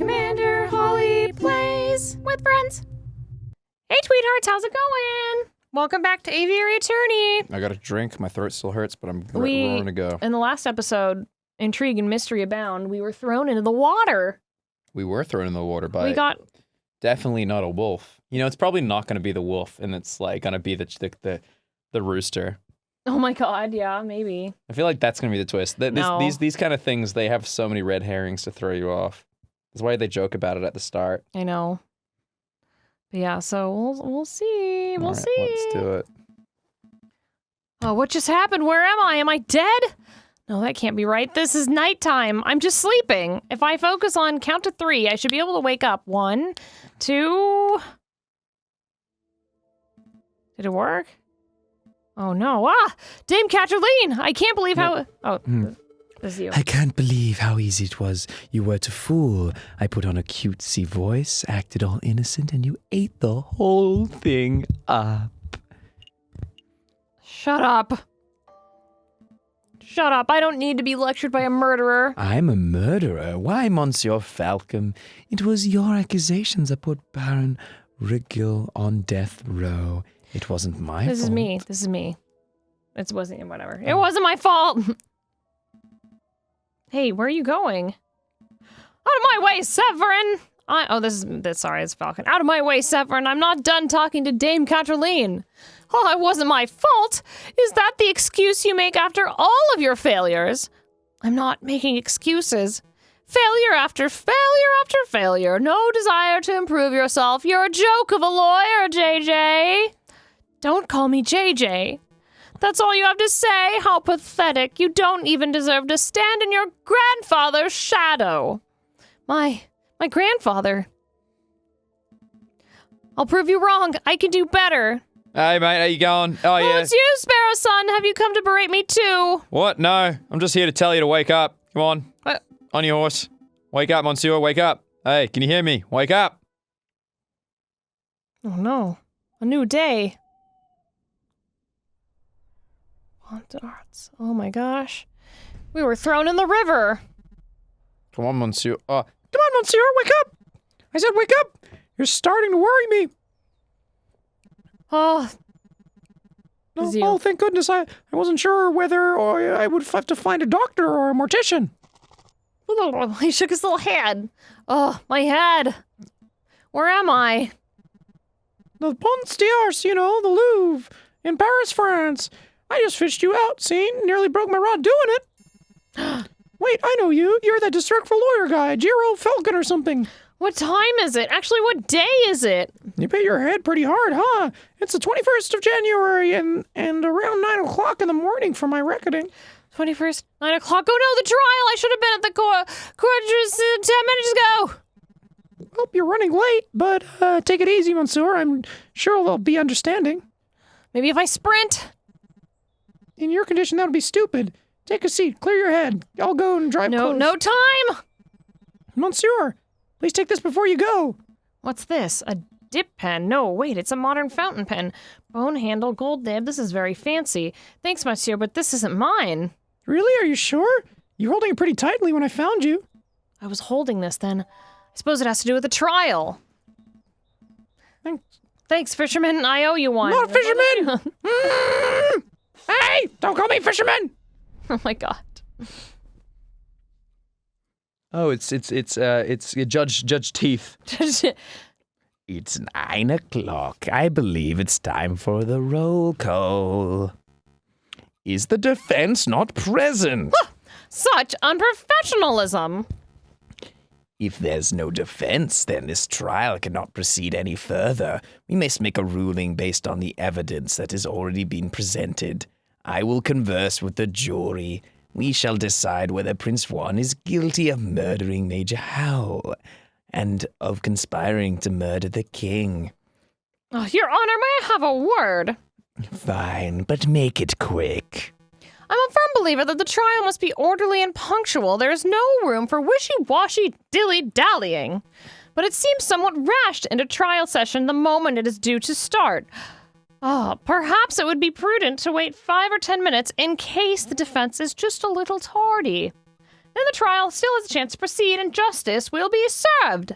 Commander Holly plays with friends. Hey, Tweethearts, how's it going? Welcome back to Aviary Attorney. I got a drink. My throat still hurts, but I'm roaring to go. In the last episode, intrigue and mystery abound. We were thrown into the water. We were thrown in the water by definitely not a wolf. You know, it's probably not going to be the wolf, and it's like going to be the rooster. Oh my god, yeah, maybe. I feel like that's going to be the twist. These kind of things, they have so many red herrings to throw you off. That's why they joke about it at the start. I know. But yeah, so we'll see. We'll see. Let's do it. Oh, what just happened? Where am I? Am I dead? No, that can't be right. This is nighttime. I'm just sleeping. If I focus on count to 3, I should be able to wake up. 1, 2... Did it work? Oh no. Ah! Dame Kathleen! I can't believe how... Oh, this is you. I can't believe how easy it was. You were to fool. I put on a cutesy voice, acted all innocent, and you ate the whole thing up. Shut up. Shut up. I don't need to be lectured by a murderer. I'm a murderer? Why, Monsieur Falcon? It was your accusations that put Baron Rigil on death row. It wasn't my fault. This is me. It wasn't, whatever. It wasn't my fault. Hey, where are you going? Out of my way, Severin! Sorry, it's Falcon. Out of my way, Severin. I'm not done talking to Dame Kathleen. Oh, it wasn't my fault. Is that the excuse you make after all of your failures? I'm not making excuses. Failure after failure after failure. No desire to improve yourself. You're a joke of a lawyer, JJ. Don't call me JJ. That's all you have to say? How pathetic. You don't even deserve to stand in your grandfather's shadow. My grandfather. I'll prove you wrong. I can do better. Hey, mate, how you going? Oh, yeah. It's you, Sparrow Son. Have you come to berate me too? What? No. I'm just here to tell you to wake up. Come on. What? On your horse. Wake up, Monsieur. Wake up. Hey, can you hear me? Wake up. Oh, no. A new day. Haunted Arts. Oh my gosh. We were thrown in the river. Come on, Monsieur. Come on, Monsieur. Wake up. I said wake up. You're starting to worry me. Oh. Oh, thank goodness. I wasn't sure whether I would have to find a doctor or a mortician. He shook his little head. Oh, my head. Where am I? The Pont d'Ars, you know, the Louvre in Paris, France. I just fished you out, see? Nearly broke my rod doing it. Wait, I know you. You're that disrespectful lawyer guy, Giro Falcon or something. What time is it? Actually, what day is it? You hit your head pretty hard, huh? It's the 21st of January and around 9 o'clock in the morning for my reckoning. 21st, 9 o'clock. Oh no, the trial! I should have been at the court just 10 minutes ago. Hope you're running late, but take it easy, Monsieur. I'm sure they'll be understanding. Maybe if I sprint. In your condition, that would be stupid. Take a seat, clear your head. I'll go and drive close. No time! Monsieur, please take this before you go. What's this? A dip pen? No, wait, it's a modern fountain pen. Bone handle, gold nib. This is very fancy. Thanks, monsieur, but this isn't mine. Really? Are you sure? You're holding it pretty tightly when I found you. I was holding this then. I suppose it has to do with the trial. Thanks, fisherman. I owe you one. Not fisherman! Hey, don't call me fisherman! Oh my god. Oh, it's Judge Teeth. It's 9 o'clock. I believe it's time for the roll call. Is the defense not present? Such unprofessionalism. If there's no defense, then this trial cannot proceed any further. We must make a ruling based on the evidence that has already been presented. I will converse with the jury. We shall decide whether Prince Juan is guilty of murdering Major Howell and of conspiring to murder the king. Oh, Your Honor, may I have a word? Fine, but make it quick. I'm a firm believer that the trial must be orderly and punctual. There is no room for wishy-washy dilly-dallying. But it seems somewhat rash to end a trial session the moment it is due to start. Perhaps it would be prudent to wait 5 or 10 minutes in case the defense is just a little tardy. then the trial still has a chance to proceed and justice will be served.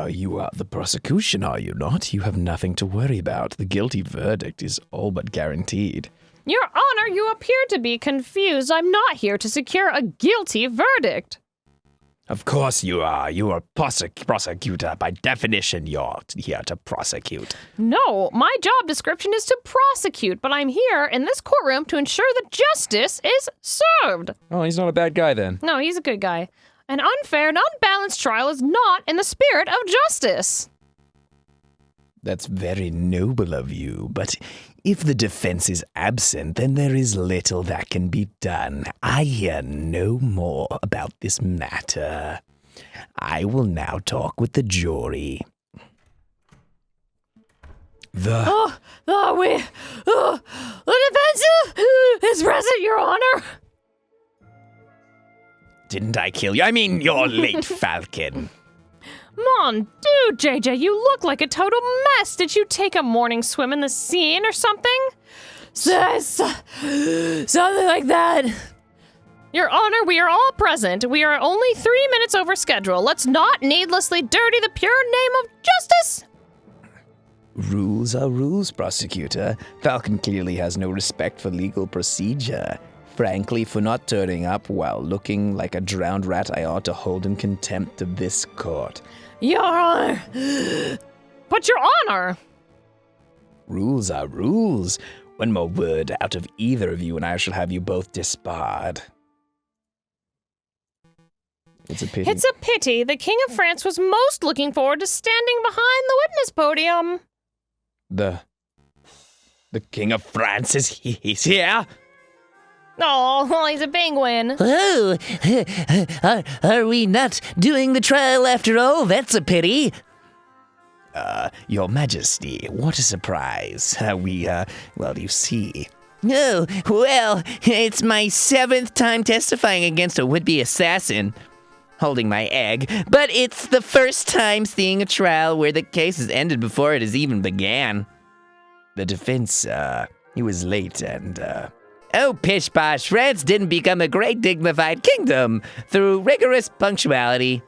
You are the prosecution, are you not? You have nothing to worry about. The guilty verdict is all but guaranteed. Your Honor, you appear to be confused. I'm not here to secure a guilty verdict. Of course you are. You are prosecutor. By definition, you're here to prosecute. No, my job description is to prosecute, but I'm here in this courtroom to ensure that justice is served. Oh, he's not a bad guy then. No, he's a good guy. An unfair and unbalanced trial is not in the spirit of justice. That's very noble of you, but if the defense is absent, then there is little that can be done. I hear no more about this matter. I will now talk with the jury. The defense is present, Your Honor. Didn't I kill you? I mean, your late falcon. Mon dude, JJ, you look like a total mess. Did you take a morning swim in the Seine or something? Something like that. Your Honor, we are all present. We are only 3 minutes over schedule. Let's not needlessly dirty the pure name of justice. Rules are rules, prosecutor. Falcon clearly has no respect for legal procedure. Frankly, for not turning up while looking like a drowned rat, I ought to hold in contempt of this court. Your Honor. But Your Honor. Rules are rules. One more word out of either of you, and I shall have you both disbarred. It's a pity. It's a pity. The King of France was most looking forward to standing behind the witness podium. The King of France he's here? Oh, well, he's a penguin. Oh, are we not doing the trial after all? That's a pity. Your Majesty, what a surprise. Well, you see. Oh, well, it's my 7th time testifying against a would-be assassin. Holding my egg. But it's the first time seeing a trial where the case has ended before it has even began. The defense, he was late and, Oh, pish posh, France didn't become a great dignified kingdom through rigorous punctuality.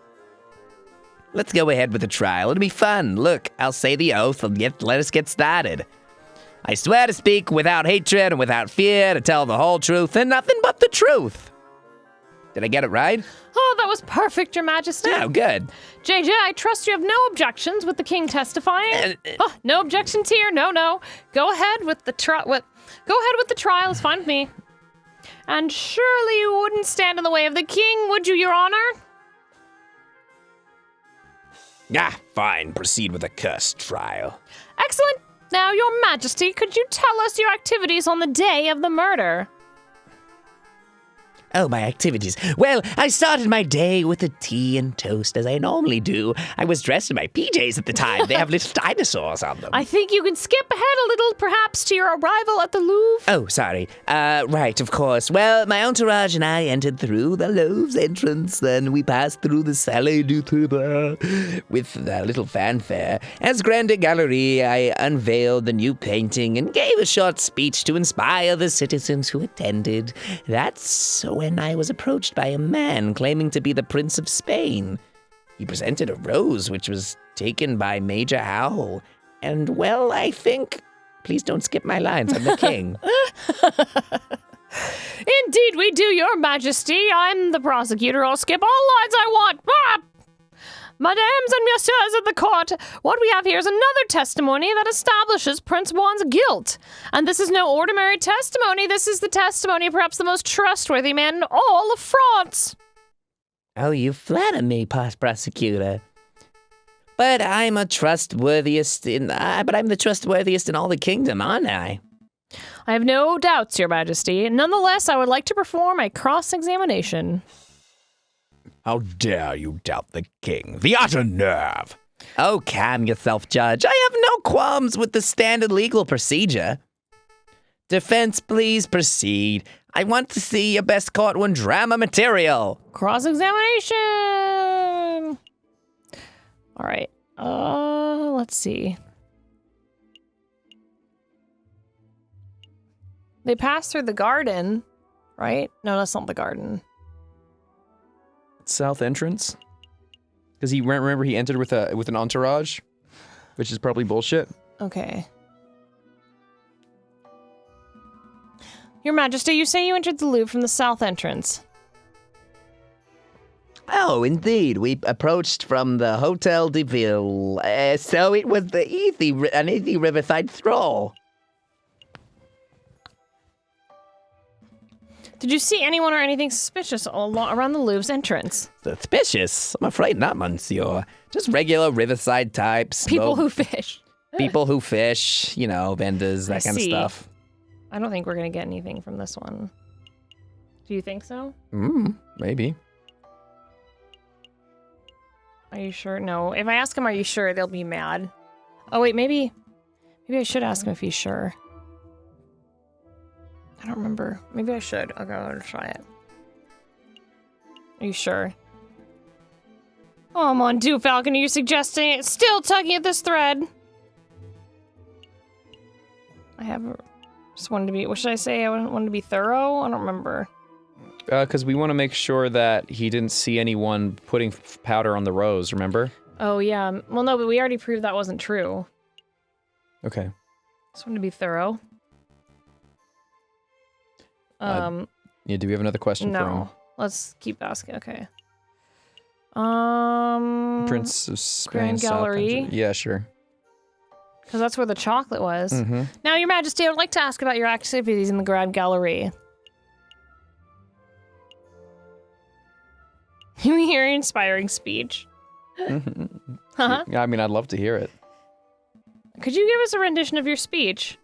Let's go ahead with the trial. It'll be fun. Look, I'll say the oath and let us get started. I swear to speak without hatred and without fear, to tell the whole truth and nothing but the truth. Did I get it right? Oh, that was perfect, Your Majesty. Oh, good. JJ, I trust you have no objections with the king testifying. No objections here. No. Go ahead with the trial. It's fine with me. And surely you wouldn't stand in the way of the king, would you, Your Honor? Fine. Proceed with the cursed trial. Excellent. Now, Your Majesty, could you tell us your activities on the day of the murder? Oh, my activities. Well, I started my day with a tea and toast, as I normally do. I was dressed in my PJs at the time. They have little dinosaurs on them. I think you can skip ahead a little, perhaps, to your arrival at the Louvre. Oh, sorry. Right, of course. Well, my entourage and I entered through the Louvre's entrance, then we passed through the Salle du Tribunal with a little fanfare. As Grande Galerie, I unveiled the new painting and gave a short speech to inspire the citizens who attended. That's when I was approached by a man claiming to be the Prince of Spain. He presented a rose, which was taken by Major Howell. And, well, I think... Please don't skip my lines, I'm the king. Indeed we do, Your Majesty. I'm the prosecutor. I'll skip all lines I want. Mesdames and messieurs of the court, what we have here is another testimony that establishes Prince Juan's guilt. And this is no ordinary testimony. This is the testimony of perhaps the most trustworthy man in all of France. Oh, you flatter me, prosecutor. But I'm the trustworthiest in all the kingdom, aren't I? I have no doubts, Your Majesty. Nonetheless, I would like to perform a cross-examination. How dare you doubt the king? The utter nerve! Oh, calm yourself, Judge. I have no qualms with the standard legal procedure. Defense, please proceed. I want to see your best courtroom drama material. Cross-examination! All right. Let's see. They passed through the garden. right? No, that's not the garden. South entrance? Because he remember he entered with an entourage, which is probably bullshit. Okay. Your Majesty, you say you entered the Louvre from the south entrance. Oh, indeed. We approached from the Hotel de Ville, so it was an easy riverside stroll. Did you see anyone or anything suspicious around the Louvre's entrance? Suspicious? I'm afraid not, Monsieur. Just regular riverside types. People who fish. People who fish, you know, vendors, that kind of stuff. I don't think we're going to get anything from this one. Do you think so? Maybe. Are you sure? No. If I ask him, are you sure, they'll be mad. Oh, wait, maybe I should ask him if he's sure. I don't remember. Maybe I should. I'll go try it. Are you sure? Oh, mon Dieu, Falcon, are you suggesting it? Still tugging at this thread. Just wanted to be, what should I say? I wanted to be thorough? I don't remember. Because we want to make sure that he didn't see anyone putting powder on the rose, remember? Oh, yeah. Well, no, but we already proved that wasn't true. Okay. Just wanted to be thorough. Yeah, do we have another question for him? No. Let's keep asking. Okay. Prince of Spain. Grand Gallery. Yeah, sure. Because that's where the chocolate was. Mm-hmm. Now, Your Majesty, I would like to ask about your activities in the Grand Gallery. You hear an inspiring speech. Huh? I mean, I'd love to hear it. Could you give us a rendition of your speech?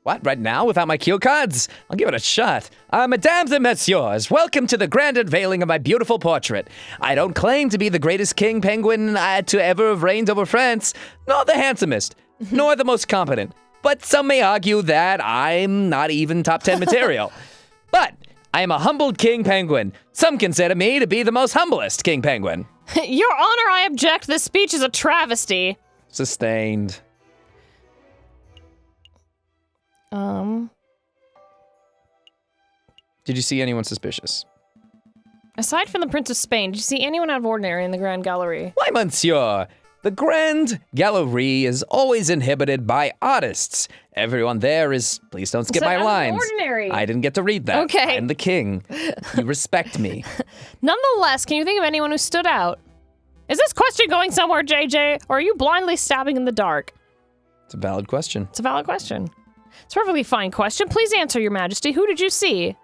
What, right now, without my cue cards? I'll give it a shot. Mesdames and messieurs, welcome to the grand unveiling of my beautiful portrait. I don't claim to be the greatest king penguin to ever have reigned over France, nor the handsomest, nor the most competent. But some may argue that I'm not even top 10 material. But I am a humbled king penguin. Some consider me to be the most humblest king penguin. Your Honor, I object. This speech is a travesty. Sustained. Did you see anyone suspicious? Aside from the Prince of Spain, did you see anyone out of ordinary in the Grand Gallery? Why, monsieur, the Grand Gallery is always inhabited by artists. Everyone there is, please don't skip So my out of lines. ordinary. I didn't get to read that. Okay. I'm the king. You respect me. Nonetheless, can you think of anyone who stood out? Is this question going somewhere, JJ, or are you blindly stabbing in the dark? It's a valid question. It's a valid question. It's a perfectly fine question. Please answer, Your Majesty. Who did you see?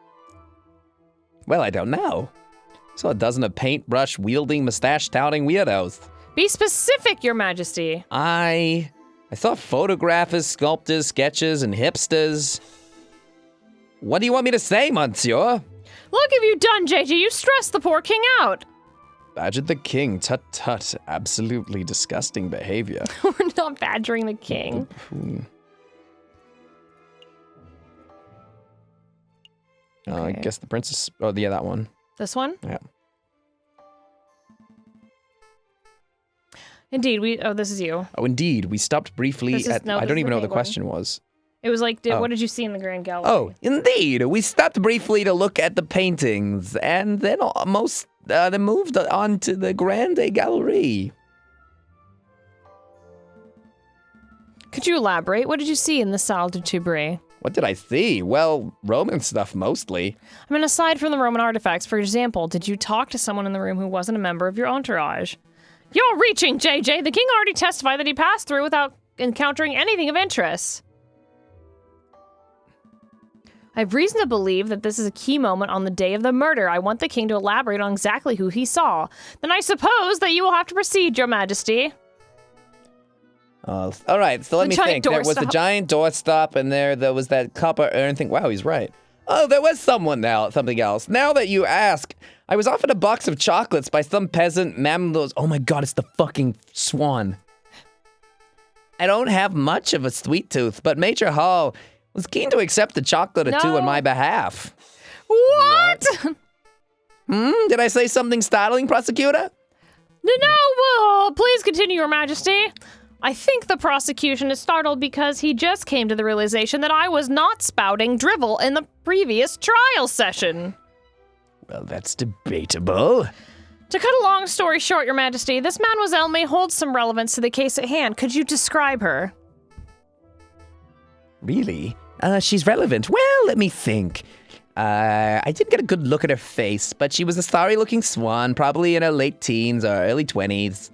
Well, I don't know. Saw a dozen of paintbrush-wielding, mustache-touting weirdos. Be specific, Your Majesty. I saw photographers, sculptors, sketches, and hipsters. What do you want me to say, monsieur? Look, have you done, JJ? You stressed the poor king out. Badgered the king. Tut-tut. Absolutely disgusting behavior. We're not badgering the king. I guess the princess... Oh, yeah, that one. This one? Yeah. Indeed, this is you. Oh, indeed. We stopped briefly This is- at... no, I this don't is even the know what the penguin. question was. It was like, what did you see in the Grand Gallery? Oh, indeed. We stopped briefly to look at the paintings, and then then moved on to the Grande Gallery. Could you elaborate? What did you see in the Salle de Tubray? What did I see? Well, Roman stuff mostly. I mean, aside from the Roman artifacts, for example, did you talk to someone in the room who wasn't a member of your entourage? You're reaching, JJ. The king already testified that he passed through without encountering anything of interest. I have reason to believe that this is a key moment on the day of the murder. I want the king to elaborate on exactly who he saw. Then I suppose that you will have to proceed, Your Majesty. All right, so let me think. There was the giant doorstop, and there was that copper urn thing. Wow, he's right. Oh, there was something else. Now that you ask, I was offered a box of chocolates by some peasant mamlos. Oh my god, it's the fucking swan. I don't have much of a sweet tooth, but Major Hall was keen to accept a chocolate or two on my behalf. What? Did I say something startling, prosecutor? No, well, please continue, Your Majesty. I think the prosecution is startled because he just came to the realization that I was not spouting drivel in the previous trial session. Well, that's debatable. To cut a long story short, Your Majesty, this Mademoiselle may hold some relevance to the case at hand. Could you describe her? Really? She's relevant. Well, let me think. I didn't get a good look at her face, but she was a sorry-looking swan, probably in her late teens or early 20s.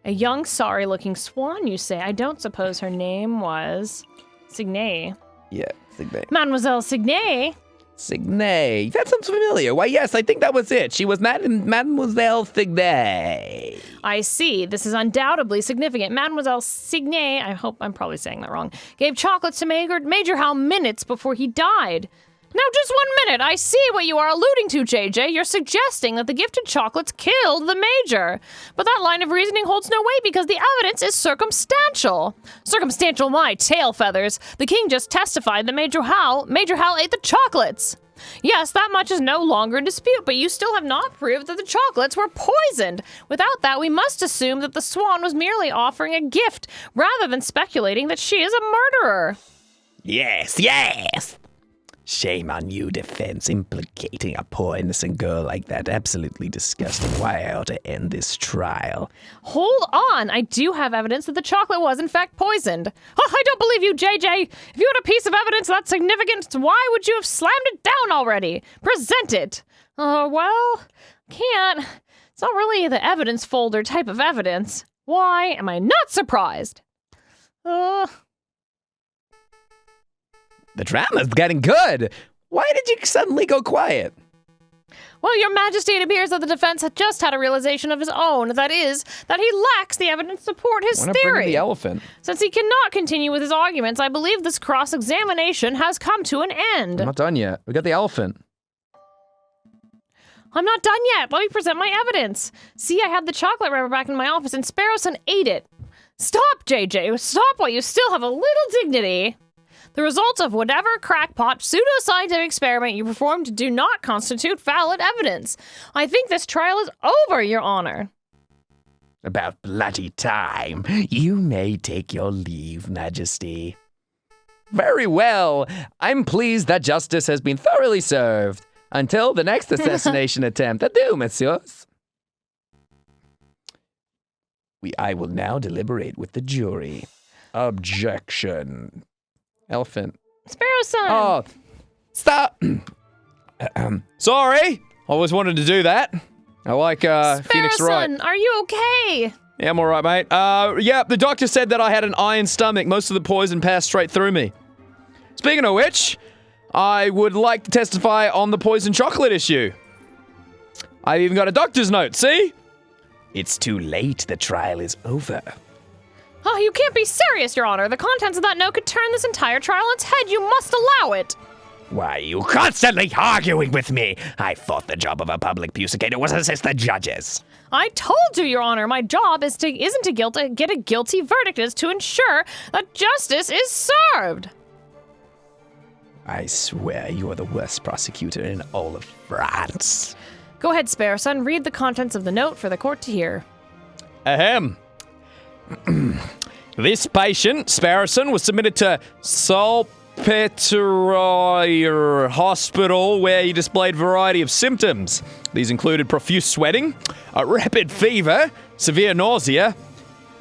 A young, sorry-looking swan, you say? I don't suppose her name was Signay. Yeah, Signay. Mademoiselle Signay? Signay. That sounds familiar. Why, yes, I think that was it. She was Mademoiselle Signay. I see. This is undoubtedly significant. Mademoiselle Signay, I hope I'm probably saying that wrong, gave chocolates to Major Hal minutes before he died. Now, just 1 minute. I see what you are alluding to, JJ. You're suggesting that the gifted chocolates killed the Major. But that line of reasoning holds no weight because the evidence is circumstantial. Circumstantial my tail feathers. The king just testified that Major Hal ate the chocolates. Yes, that much is no longer in dispute, but you still have not proved that the chocolates were poisoned. Without that, we must assume that the swan was merely offering a gift, rather than speculating that she is a murderer. Yes, yes! Shame on you, defense, implicating a poor innocent girl like that. Absolutely disgusting. Why I ought to end this trial. Hold on. I do have evidence that the chocolate was in fact poisoned. Oh, I don't believe you, JJ. If you had a piece of evidence that's significant, why would you have slammed it down already? Present it. Well, can't. It's not really the evidence folder type of evidence. Why am I not surprised? The drama's getting good. Why did you suddenly go quiet? Well, Your Majesty, it appears that the defense had just had a realization of his own. That is, that he lacks the evidence to support his Why not bring in theory. the elephant? Since he cannot continue with his arguments, I believe this cross-examination has come to an end. I'm not done yet. We got the elephant. I'm not done yet. Let me present my evidence. See, I had the chocolate wrapper back in my office and Sparrowson ate it. Stop, JJ. Stop while you still have a little dignity. The results of whatever crackpot pseudoscientific experiment you performed do not constitute valid evidence. I think this trial is over, Your Honor. About bloody time. You may take your leave, Majesty. Very well. I'm pleased that justice has been thoroughly served. Until the next assassination attempt. Adieu, messieurs. I will now deliberate with the jury. Objection. Elephant. Sparrowson! Oh, stop! Sorry! Always wanted to do that. I like Phoenix Wright. Sparrowson, are you okay? Yeah, I'm alright, mate. Yeah, the doctor said that I had an iron stomach. Most of the poison passed straight through me. Speaking of which, I would like to testify on the poison chocolate issue. I've even got a doctor's note, see? It's too late. The trial is over. Oh, you can't be serious, Your Honor. The contents of that note could turn this entire trial on its head. You must allow it. Why are you constantly arguing with me? I thought the job of a public prosecutor was to assist the judges. I told you, Your Honor, my job isn't to get a guilty verdict. It's to ensure that justice is served. I swear you are the worst prosecutor in all of France. Go ahead, Sparrowson. Read the contents of the note for the court to hear. Ahem. This patient, Sparrowson, was submitted to Salpeterre Hospital, where he displayed a variety of symptoms. These included profuse sweating, a rapid fever, severe nausea.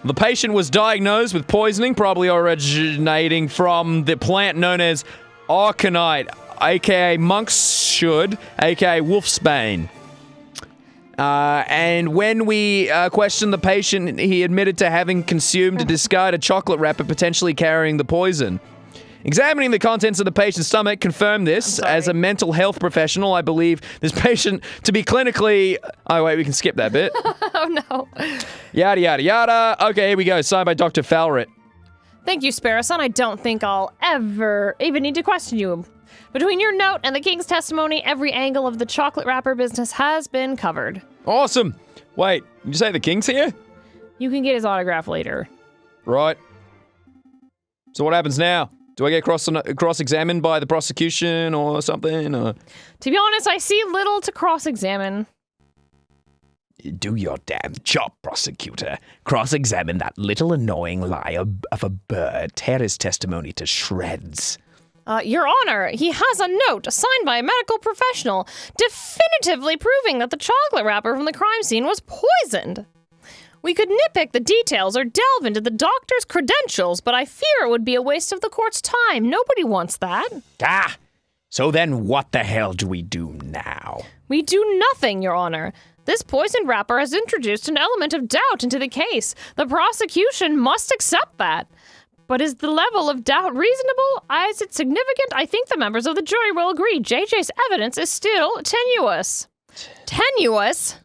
The patient was diagnosed with poisoning, probably originating from the plant known as arcanite, aka monk's should, aka wolfsbane. And when we questioned the patient, he admitted to having consumed a discarded chocolate wrapper, potentially carrying the poison. Examining the contents of the patient's stomach confirmed this. As a mental health professional, I believe this patient to be clinically... Oh, wait, we can skip that bit. Oh, no. Yada, yada, yada. Okay, here we go. Signed by Dr. Falrit. Thank you, Sparrowson. I don't think I'll ever even need to question you. Between your note and the king's testimony, every angle of the chocolate wrapper business has been covered. Awesome. Wait, did you say the king's here? You can get his autograph later. Right. So what happens now? Do I get cross-examined by the prosecution or something? Or? To be honest, I see little to cross-examine. Do your damn job, prosecutor. Cross-examine that little annoying liar of a bird. Tear his testimony to shreds. Your Honor, he has a note signed by a medical professional definitively proving that the chocolate wrapper from the crime scene was poisoned. We could nitpick the details or delve into the doctor's credentials, but I fear it would be a waste of the court's time. Nobody wants that. Ah! So then what the hell do we do now? We do nothing, Your Honor. This poisoned wrapper has introduced an element of doubt into the case. The prosecution must accept that. But is the level of doubt reasonable? Is it significant? I think the members of the jury will agree. JJ's evidence is still tenuous. Tenuous?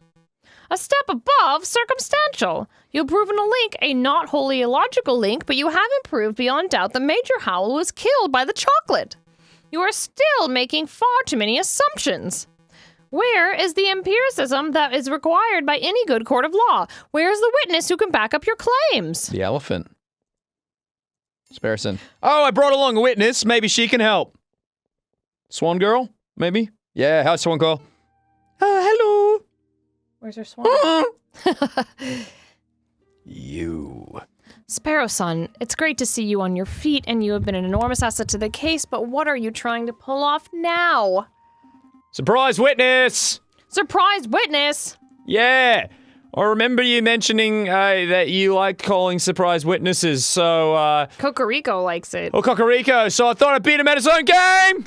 A step above circumstantial. You've proven a link, a not wholly illogical link, but you haven't proved beyond doubt that Major Howell was killed by the chocolate. You are still making far too many assumptions. Where is the empiricism that is required by any good court of law? Where is the witness who can back up your claims? The elephant. Sparrowson. Oh, I brought along a witness. Maybe she can help. Swan girl? Maybe? Yeah, how's Swan girl? Hello. Where's your swan? You. Sparrow Son, it's great to see you on your feet, and you have been an enormous asset to the case, but what are you trying to pull off now? Surprise witness! Surprise witness! Yeah! I remember you mentioning that you liked calling surprise witnesses, so, Cocorico likes it. Oh, Cocorico, so I thought I'd beat him at his own game!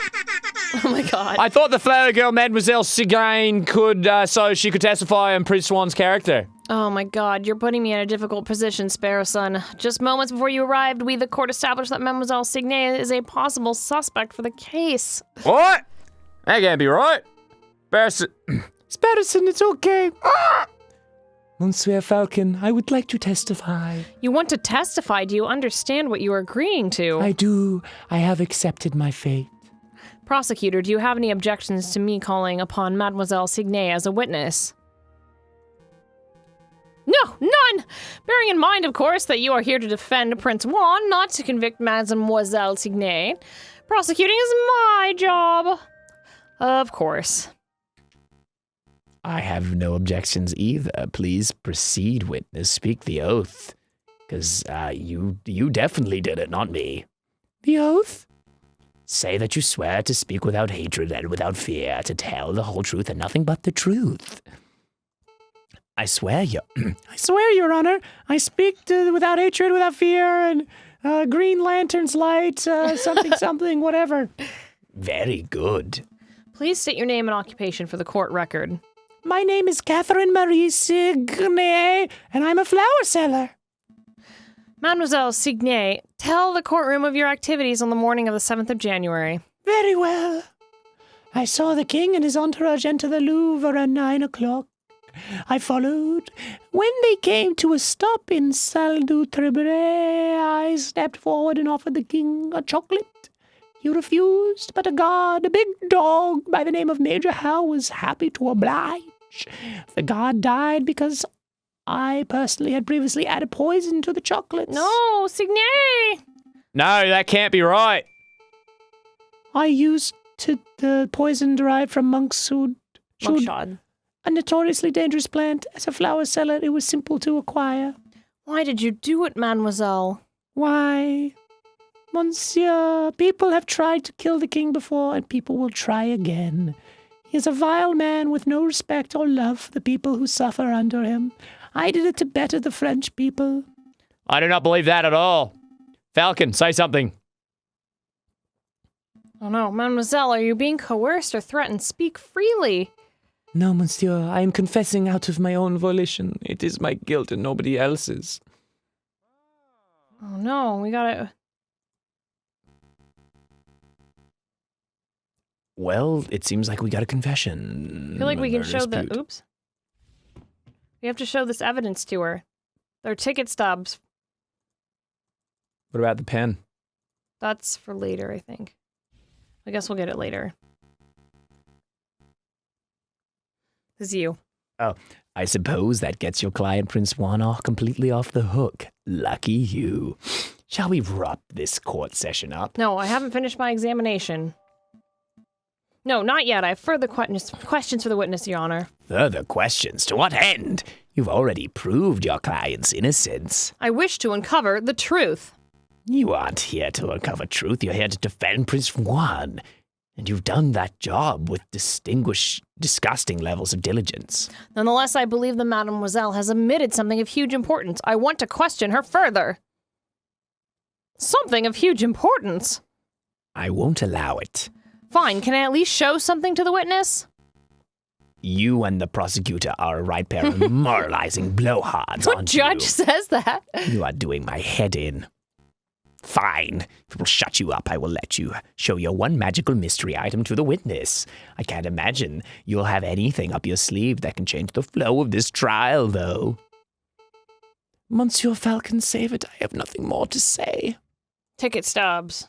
Oh my god. I thought the flower girl, Mademoiselle Sigain, could, so she could testify on Prince Swan's character. Oh my god, you're putting me in a difficult position, Sparrow Son. Just moments before you arrived, we, the court, established that Mademoiselle Sigain is a possible suspect for the case. What? That can't be right. Sparrowson, it's okay. Monsieur Falcon, I would like to testify. You want to testify? Do you understand what you are agreeing to? I do. I have accepted my fate. Prosecutor, do you have any objections to me calling upon Mademoiselle Sigain as a witness? No, none! Bearing in mind, of course, that you are here to defend Prince Juan, not to convict Mademoiselle Sigain. Prosecuting is my job. Of course. I have no objections either. Please proceed, witness. Speak the oath. Because you definitely did it, not me. The oath? Say that you swear to speak without hatred and without fear, to tell the whole truth and nothing but the truth. I swear, I swear, Your Honor. I speak without hatred, without fear, and Green Lantern's light, something, whatever. Very good. Please state your name and occupation for the court record. My name is Catherine Marie Sigain, and I'm a flower seller. Mademoiselle Sigain, tell the courtroom of your activities on the morning of the 7th of January. Very well. I saw the king and his entourage enter the Louvre at 9 o'clock. I followed. When they came to a stop in Salle du Tribunal, I stepped forward and offered the king a chocolate. He refused, but a guard, a big dog by the name of Major Howe, was happy to oblige. The guard died because I personally had previously added poison to the chocolates. No, Sigain! No, that can't be right. I used the poison derived from monkshood. Monkshod. A notoriously dangerous plant. As a flower seller, it was simple to acquire. Why did you do it, mademoiselle? Why, monsieur, people have tried to kill the king before, and people will try again. He is a vile man with no respect or love for the people who suffer under him. I did it to better the French people. I do not believe that at all. Falcon, say something. Oh no, mademoiselle, are you being coerced or threatened? Speak freely. No, monsieur, I am confessing out of my own volition. It is my guilt and nobody else's. Oh no, we gotta... Well, it seems like we got a confession. I feel like we can Murder show the... dispute. Oops. We have to show this evidence to her. They're ticket stubs. What about the pen? That's for later, I think. I guess we'll get it later. This is you. Oh, I suppose that gets your client Prince Juan completely off the hook. Lucky you. Shall we wrap this court session up? No, I haven't finished my examination. No, not yet. I have further questions for the witness, Your Honor. Further questions? To what end? You've already proved your client's innocence. I wish to uncover the truth. You aren't here to uncover truth. You're here to defend Prince Juan. And you've done that job with disgusting levels of diligence. Nonetheless, I believe the Mademoiselle has omitted something of huge importance. I want to question her further. Something of huge importance? I won't allow it. Fine, can I at least show something to the witness? You and the prosecutor are a right pair of moralizing blowhards, What aren't judge you? says that? You are doing my head in. Fine. If it will shut you up, I will let you show your one magical mystery item to the witness. I can't imagine you'll have anything up your sleeve that can change the flow of this trial, though. Monsieur Falcon Savit, I have nothing more to say. Ticket stubs.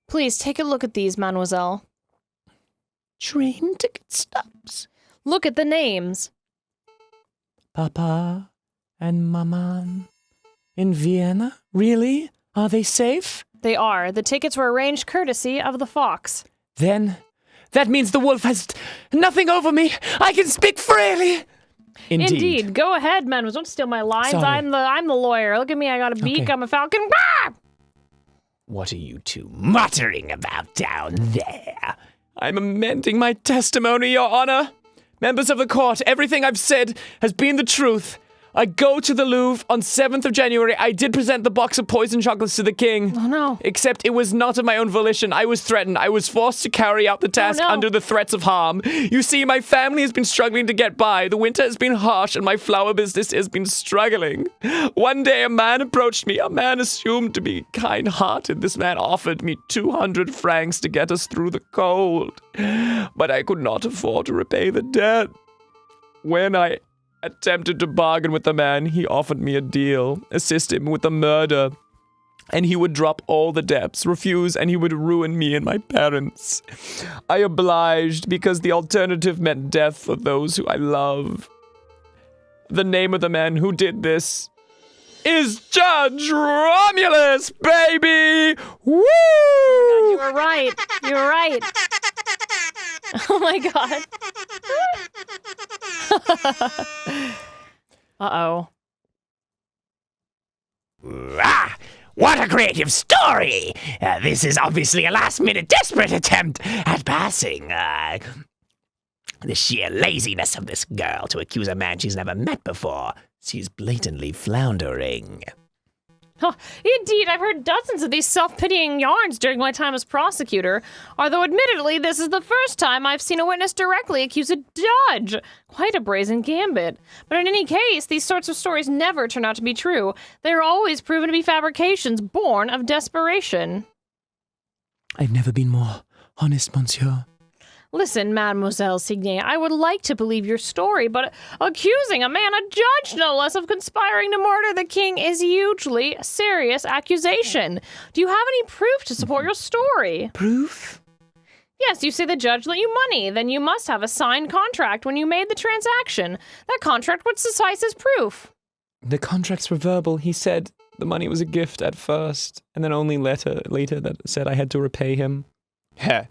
Please take a look at these, Mademoiselle. Train ticket stubs. Look at the names. Papa and Maman in Vienna? Really? Are they safe? They are. The tickets were arranged courtesy of the Fox. Then, that means the wolf has nothing over me. I can speak freely. Indeed. Go ahead, Mademoiselle. Don't steal my lines. Sorry. I'm the lawyer. Look at me. I got a beak. Okay. I'm a falcon. Ah! What are you two muttering about down there? I'm amending my testimony, Your Honor. Members of the court, everything I've said has been the truth. I go to the Louvre on 7th of January. I did present the box of poison chocolates to the king. Oh, no. Except it was not of my own volition. I was threatened. I was forced to carry out the task no. under the threats of harm. You see, my family has been struggling to get by. The winter has been harsh and my flower business has been struggling. One day a man approached me, a man assumed to be kind-hearted. This man offered me 200 francs to get us through the cold. But I could not afford to repay the debt. When I attempted to bargain with the man, he offered me a deal, assist him with the murder, and he would drop all the debts, refuse, and he would ruin me and my parents. I obliged because the alternative meant death for those who I love. The name of the man who did this is Judge Romulus, baby! Woo! You were right. You were right. Oh my god. Uh-oh. Ah, what a creative story! This is obviously a last-minute desperate attempt at passing. The sheer laziness of this girl to accuse a man she's never met before. She's blatantly floundering. Oh, indeed, I've heard dozens of these self-pitying yarns during my time as prosecutor, although admittedly this is the first time I've seen a witness directly accuse a judge. Quite a brazen gambit. But in any case, these sorts of stories never turn out to be true. They're always proven to be fabrications born of desperation. I've never been more honest, monsieur. Listen, Mademoiselle Signet, I would like to believe your story, but accusing a man, a judge no less, of conspiring to murder the king is hugely serious accusation. Do you have any proof to support your story? Proof? Yes, you say the judge lent you money, then you must have a signed contract when you made the transaction. That contract would suffice as proof. The contracts were verbal. He said the money was a gift at first, and then only later that said I had to repay him. Heh.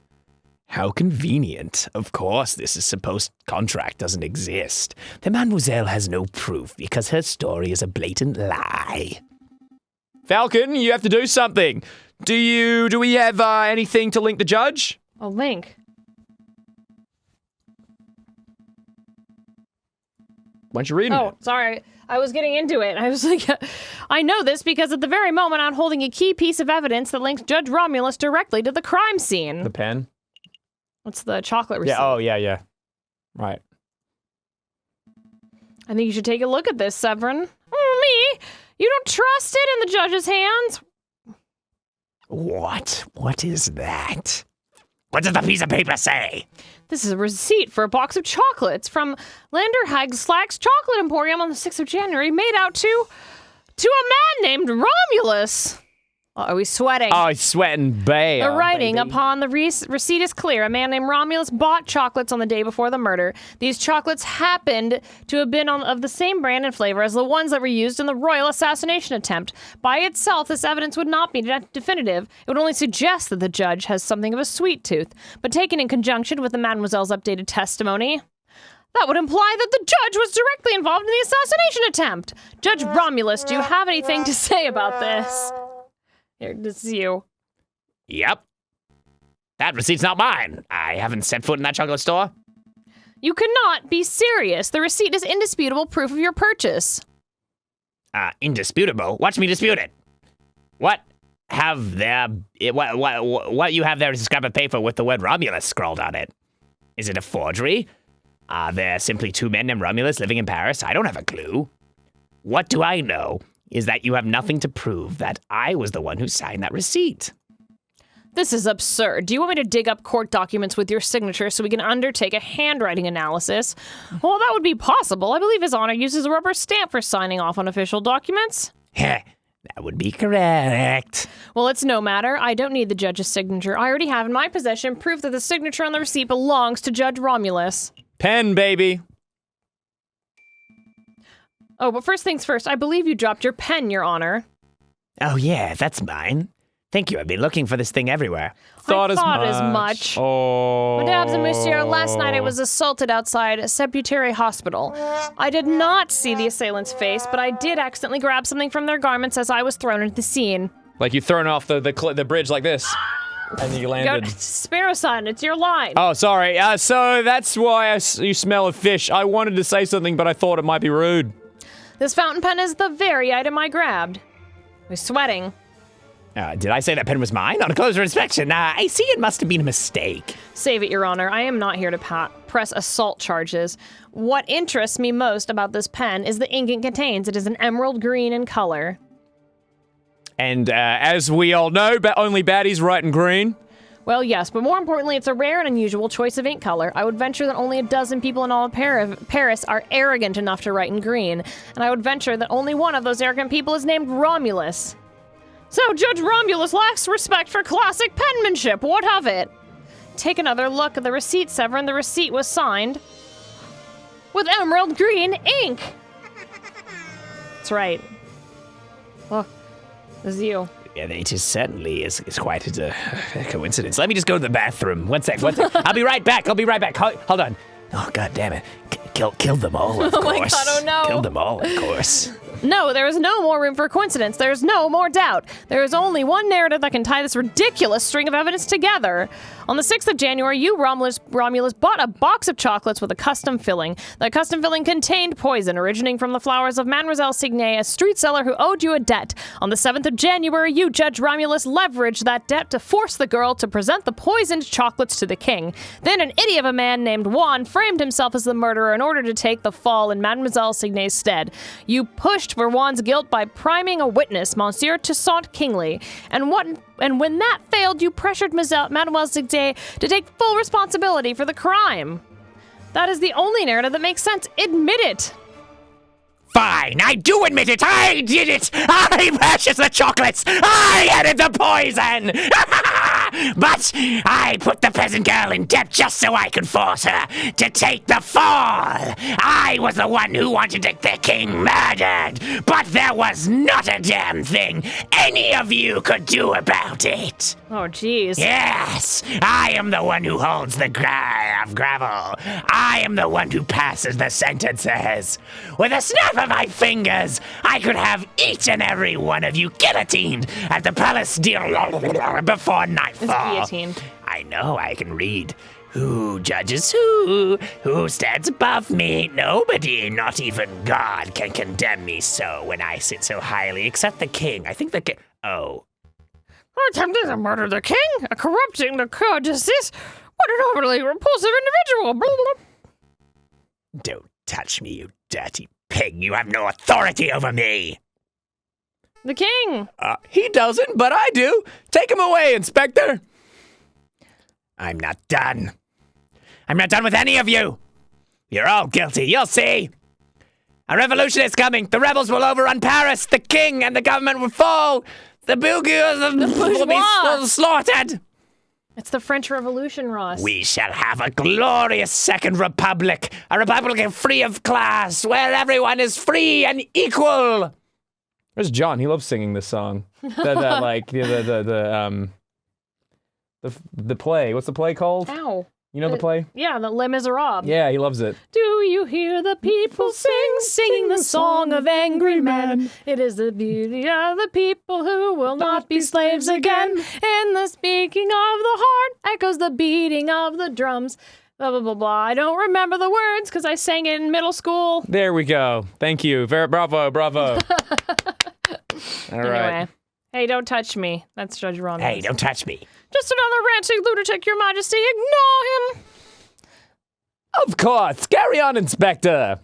How convenient. Of course, this supposed contract doesn't exist. The mademoiselle has no proof because her story is a blatant lie. Falcon, you have to do something. Do we have anything to link the judge? A link. Why don't you read Oh, it? sorry. I was getting into it. I was like, I know this because at the very moment I'm holding a key piece of evidence that links Judge Romulus directly to the crime scene. The pen? What's the chocolate receipt? Yeah. Right. I think you should take a look at this, Severin. Oh, me? You don't trust it in the judge's hands? What? What is that? What does the piece of paper say? This is a receipt for a box of chocolates from Landerhagslack's Chocolate Emporium on the 6th of January, made out to a man named Romulus. Oh, he's sweating. Oh, he's sweating bad. The writing upon the receipt is clear. A man named Romulus bought chocolates on the day before the murder. These chocolates happened to have been of the same brand and flavor as the ones that were used in the royal assassination attempt. By itself, this evidence would not be definitive. It would only suggest that the judge has something of a sweet tooth. But taken in conjunction with the mademoiselle's updated testimony, that would imply that the judge was directly involved in the assassination attempt. Judge Romulus, do you have anything to say about this? Here, this is you. Yep. That receipt's not mine. I haven't set foot in that chocolate store. You cannot be serious. The receipt is indisputable proof of your purchase. Indisputable? Watch me dispute it. What you have there is a scrap of paper with the word Romulus scrawled on it. Is it a forgery? Are there simply two men named Romulus living in Paris? I don't have a clue. What do I know is that you have nothing to prove that I was the one who signed that receipt. This is absurd. Do you want me to dig up court documents with your signature so we can undertake a handwriting analysis? Well, that would be possible. I believe His Honor uses a rubber stamp for signing off on official documents. That would be correct. Well, it's no matter. I don't need the judge's signature. I already have in my possession proof that the signature on the receipt belongs to Judge Romulus. Pen, baby. Oh, but first things first, I believe you dropped your pen, Your Honor. Oh, yeah, that's mine. Thank you. I've been looking for this thing everywhere. Thought as much. Oh. Mesdames and Messieurs, last night I was assaulted outside Sepulchre Hospital. I did not see the assailant's face, but I did accidentally grab something from their garments as I was thrown into the scene. Like you thrown off the bridge like this, and you landed. Sparrow-san, it's your line. Oh, sorry. So that's why you smell of fish. I wanted to say something, but I thought it might be rude. This fountain pen is the very item I grabbed. We're sweating. Did I say that pen was mine? On a closer inspection, I see it must have been a mistake. Save it, Your Honor. I am not here to press assault charges. What interests me most about this pen is the ink it contains. It is an emerald green in color. And as we all know, only baddies write in green. Well, yes, but more importantly, it's a rare and unusual choice of ink color. I would venture that only a dozen people in all of Paris are arrogant enough to write in green, and I would venture that only one of those arrogant people is named Romulus. So, Judge Romulus lacks respect for classic penmanship. What of it? Take another look at the receipt, Severin. The receipt was signed with emerald green ink. That's right. Look, this is you. Yeah, it is certainly is quite a coincidence. Let me just go to the bathroom. One sec. I'll be right back. Hold on. Oh, God damn it. Kill them all, of course. Oh my God, oh no. Kill them all, of course. No, there is no more room for coincidence. There is no more doubt. There is only one narrative that can tie this ridiculous string of evidence together. On the 6th of January, you, Romulus, bought a box of chocolates with a custom filling. That custom filling contained poison originating from the flowers of Mademoiselle Signet, a street seller who owed you a debt. On the 7th of January, you, Judge Romulus, leveraged that debt to force the girl to present the poisoned chocolates to the king. Then an idiot of a man named Juan framed himself as the murderer in order to take the fall in Mademoiselle Signet's stead. You pushed for Juan's guilt by priming a witness, Monsieur Toussaint Kingsley. And when that failed, you pressured Mademoiselle Signet to take full responsibility for the crime. That is the only narrative that makes sense. Admit it. Fine, I do admit it. I did it. I purchased the chocolates. I added the poison. But I put the peasant girl in debt just so I could force her to take the fall. I was the one who wanted the king murdered, but there was not a damn thing any of you could do about it. Oh, jeez. Yes, I am the one who holds the gravel. I am the one who passes the sentences. With a snap of my fingers, I could have each and every one of you guillotined at the Palace before nightfall. Guillotined. I know I can read. Who judges who? Who stands above me? Nobody, not even God, can condemn me so when I sit so highly, except the king. I think the king. Oh. Attempting to murder the king? Corrupting the codices? What an overly repulsive individual! Don't touch me, you dirty pig. You have no authority over me. The king! He doesn't, but I do. Take him away, Inspector. I'm not done. I'm not done with any of you. You're all guilty. You'll see. A revolution is coming. The rebels will overrun Paris. The king and the government will fall. The bourgeois will be bourgeois. slaughtered. It's the French Revolution, Ross. We shall have a glorious second republic, a republic free of class, where everyone is free and equal. Where's John? He loves singing this song. The play. What's the play called? Ow. You know the play? Yeah, the Les Miserables. Yeah, he loves it. Do you hear the people singing the song of angry men? It is the beauty of the people who will not be slaves again. In the speaking of the heart echoes the beating of the drums. Blah, blah, blah, blah. I don't remember the words because I sang it in middle school. There we go. Thank you. Bravo. All Anyway. right. Hey, don't touch me. That's Judge Romulus. Hey, don't touch me. Just another ranting lunatic, Your Majesty. Ignore him. Of course. Carry on, Inspector.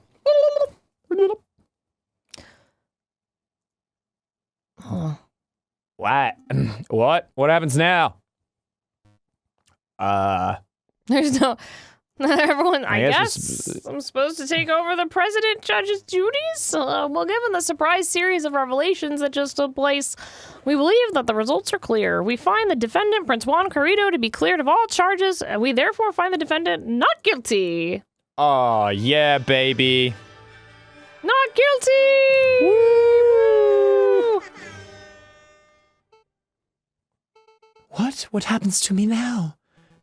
What? What happens now? There's no... Everyone, I guess guess I'm supposed to take over the president judge's duties? Well, given the surprise series of revelations that just took place, we believe that the results are clear. We find the defendant, Prince Juan Corrido, to be cleared of all charges, and we therefore find the defendant not guilty. Oh, yeah, baby. Not guilty! Woo! What happens to me now?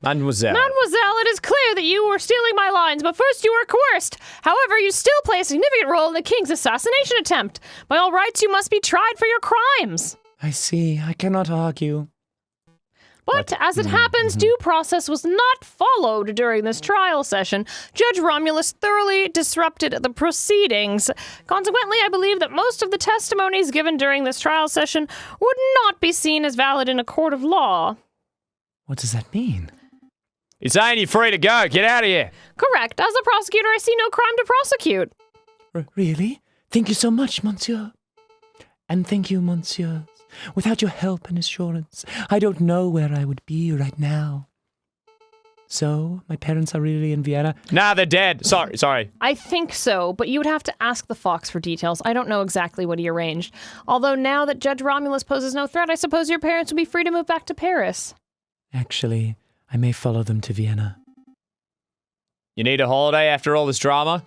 Mademoiselle. Mademoiselle, it is clear that you were stealing my lines, but first you were coerced. However, you still play a significant role in the king's assassination attempt. By all rights, you must be tried for your crimes. I see. I cannot argue. But as it happens, due process was not followed during this trial session. Judge Romulus thoroughly disrupted the proceedings. Consequently, I believe that most of the testimonies given during this trial session would not be seen as valid in a court of law. What does that mean? He's saying you're free to go. Get out of here. Correct. As a prosecutor, I see no crime to prosecute. Really? Thank you so much, monsieur. And thank you, monsieur. Without your help and assurance, I don't know where I would be right now. So, my parents are really in Vienna? Nah, they're dead. Sorry. I think so, but you would have to ask the Fox for details. I don't know exactly what he arranged. Although now that Judge Romulus poses no threat, I suppose your parents would be free to move back to Paris. Actually, I may follow them to Vienna. You need a holiday after all this drama?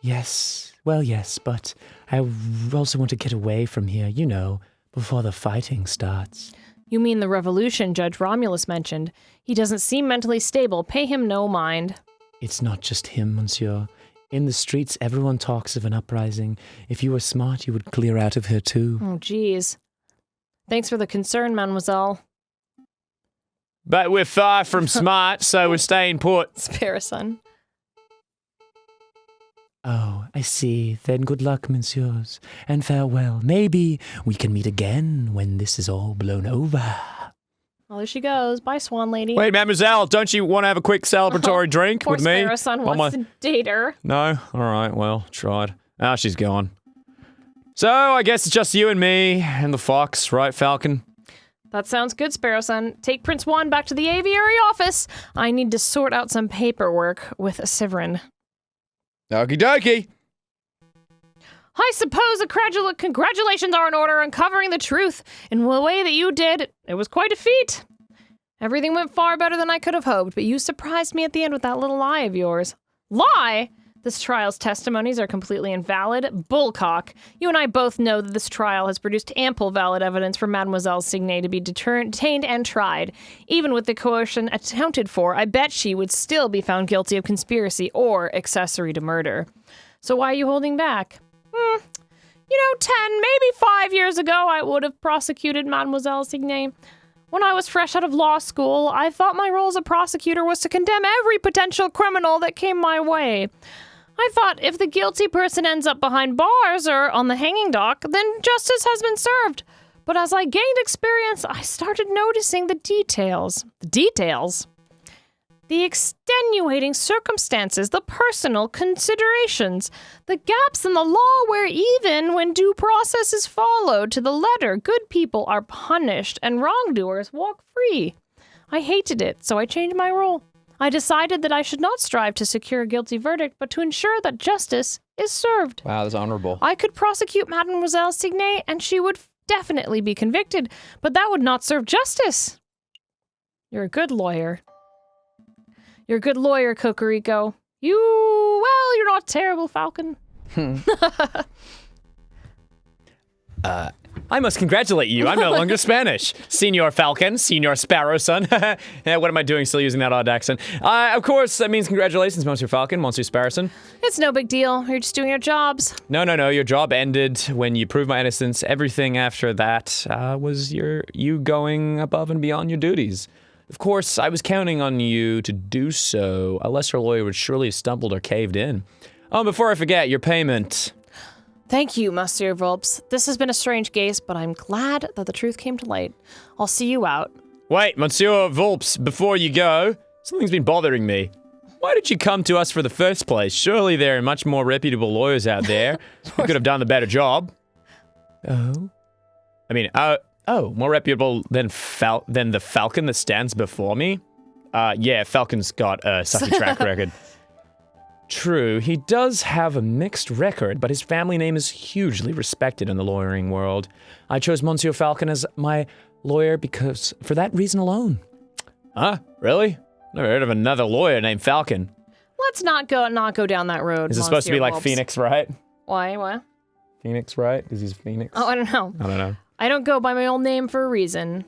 Yes. Well, yes, but I also want to get away from here, you know, before the fighting starts. You mean the revolution Judge Romulus mentioned. He doesn't seem mentally stable. Pay him no mind. It's not just him, monsieur. In the streets, everyone talks of an uprising. If you were smart, you would clear out of here too. Oh, geez. Thanks for the concern, mademoiselle. But we're far from smart, so we're staying put. Spare son. Oh, I see. Then good luck, messieurs, and farewell. Maybe we can meet again when this is all blown over. Well, there she goes. Bye, swan lady. Wait, mademoiselle, don't you want to have a quick celebratory drink Poor with me? Sparrow son wants to date her. No? All right, well, tried. Ah, she's gone. So, I guess it's just you and me and the fox, right, Falcon? That sounds good, Sparrow son. Take Prince Juan back to the aviary office. I need to sort out some paperwork with Severin. Okie dokie. I suppose congratulations are in order uncovering the truth in the way that you did. It was quite a feat. Everything went far better than I could have hoped, but you surprised me at the end with that little lie of yours. Lie? This trial's testimonies are completely invalid. Bullcock. You and I both know that this trial has produced ample valid evidence for Mademoiselle Signet to be detained and tried. Even with the coercion accounted for, I bet she would still be found guilty of conspiracy or accessory to murder. So why are you holding back? 10, maybe 5 years ago, I would have prosecuted Mademoiselle Signet. When I was fresh out of law school, I thought my role as a prosecutor was to condemn every potential criminal that came my way. I thought if the guilty person ends up behind bars or on the hanging dock, then justice has been served. But as I gained experience, I started noticing the details. The details? The extenuating circumstances, the personal considerations, the gaps in the law where even when due process is followed to the letter, good people are punished and wrongdoers walk free. I hated it, so I changed my role. I decided that I should not strive to secure a guilty verdict, but to ensure that justice is served. Wow, that's honorable. I could prosecute Mademoiselle Signet, and she would definitely be convicted, but that would not serve justice. You're a good lawyer. You're a good lawyer, Cocorico. You're not terrible, Falcon. I must congratulate you. I'm no longer Spanish. Senor Falcon, Senor Sparrow Son. Yeah, what am I doing still using that odd accent? Of course, that means congratulations, Monsieur Falcon, Monsieur Sparrow Son. It's no big deal. You're just doing your jobs. No. Your job ended when you proved my innocence. Everything after that was you going above and beyond your duties. Of course, I was counting on you to do so. A lesser lawyer would surely have stumbled or caved in. Oh, before I forget, your payment. Thank you, Monsieur Volps. This has been a strange case, but I'm glad that the truth came to light. I'll see you out. Wait, Monsieur Volps, before you go, something's been bothering me. Why did you come to us for the first place? Surely there are much more reputable lawyers out there who could have done the better job. Oh? I mean, more reputable than the Falcon that stands before me? Yeah, Falcon's got a sucky track record. True, he does have a mixed record, but his family name is hugely respected in the lawyering world. I chose Monsieur Falcon as my lawyer because for that reason alone. Huh? Really? Never heard of another lawyer named Falcon. Let's not go down that road. Is it supposed to be like Volps. Phoenix Wright? Why? What? Phoenix Wright? Because he's Phoenix? Oh, I don't know. I don't know. I don't go by my old name for a reason.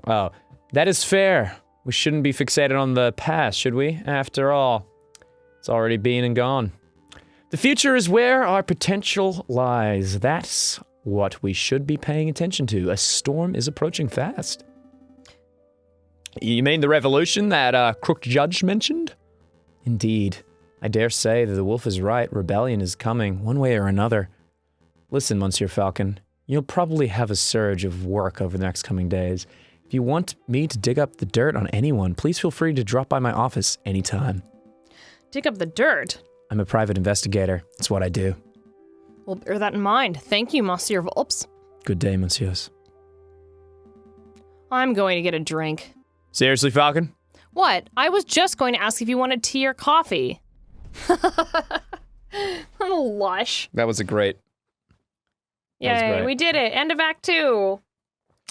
Oh, that is fair. We shouldn't be fixated on the past, should we? After all, it's already been and gone. The future is where our potential lies. That's what we should be paying attention to. A storm is approaching fast. You mean the revolution that Crook Judge mentioned? Indeed. I dare say that the wolf is right. Rebellion is coming, one way or another. Listen, Monsieur Falcon, you'll probably have a surge of work over the next coming days. If you want me to dig up the dirt on anyone, please feel free to drop by my office anytime. Dig up the dirt? I'm a private investigator. That's what I do. Well, bear that in mind. Thank you, Monsieur Volps. Good day, Monsieurs. I'm going to get a drink. Seriously, Falcon? What? I was just going to ask if you wanted tea or coffee. Little lush. That was a great... Yay, we did it. End of Act 2.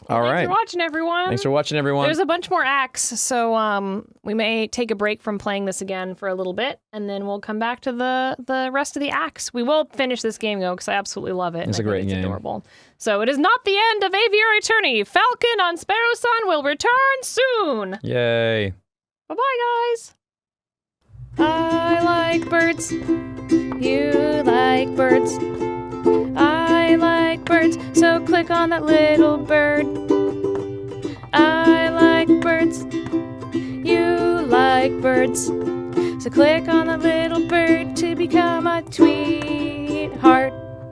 All right. Thanks for watching, everyone. Thanks for watching, everyone. There's a bunch more acts, so we may take a break from playing this again for a little bit, and then we'll come back to the rest of the acts. We will finish this game, though, because I absolutely love it. It's a great game. It's adorable. So it is not the end of Aviary Attorney. Falcon on Sparrow Sun will return soon. Yay. Bye-bye, guys. I like birds. You like birds. I like birds, so click on that little bird. I like birds. You like birds, so click on that little bird to become a tweetheart.